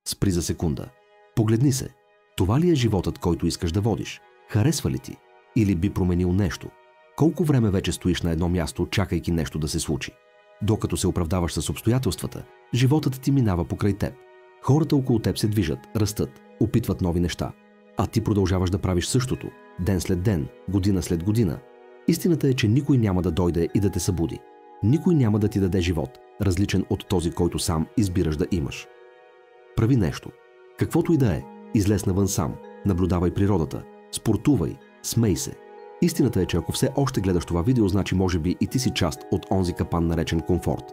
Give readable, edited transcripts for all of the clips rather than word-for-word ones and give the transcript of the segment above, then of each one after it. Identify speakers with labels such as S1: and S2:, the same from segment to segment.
S1: Спри за секунда. Погледни се. Това ли е животът, който искаш да водиш? Харесва ли ти? Или би променил нещо? Колко време вече стоиш на едно място, чакайки нещо да се случи? Докато се оправдаваш с обстоятелствата, животът ти минава покрай теб. Хората около теб се движат, растат, опитват нови неща. А ти продължаваш да правиш същото, ден след ден, година след година. Истината е, че никой няма да дойде и да те събуди. Никой няма да ти даде живот, различен от този, който сам избираш да имаш. Прави нещо. Каквото и да е, излез навън сам, наблюдавай природата, спортувай, смей се. Истината е, че ако все още гледаш това видео, значи може би и ти си част от онзи капан, наречен комфорт.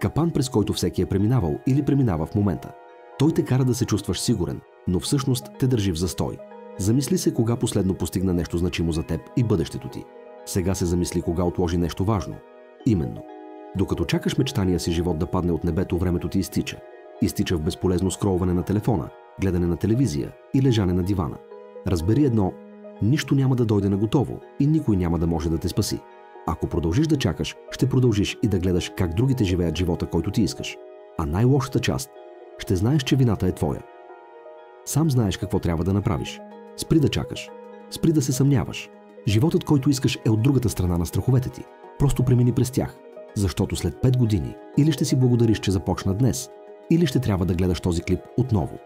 S1: Капан, през който всеки е преминавал или преминава в момента. Той те кара да се чувстваш сигурен, но всъщност те държи в застой. Замисли се кога последно постигна нещо значимо за теб и бъдещето ти. Сега се замисли кога отложи нещо важно. Именно. Докато чакаш мечтания си живот да падне от небето, времето ти изтича. Изтича в безполезно скролване на телефона, гледане на телевизия и лежане на дивана. Разбери едно, нищо няма да дойде наготово и никой няма да може да те спаси. Ако продължиш да чакаш, ще продължиш и да гледаш как другите живеят живота, който ти искаш. А най-лошата част, ще знаеш, че вината е твоя. Сам знаеш какво трябва да направиш. Спри да чакаш. Спри да се съмняваш. Животът, който искаш, е от другата страна на страховете ти. Просто премини през тях. Защото след 5 години или ще си благодариш, че започна днес, или ще трябва да гледаш този клип отново.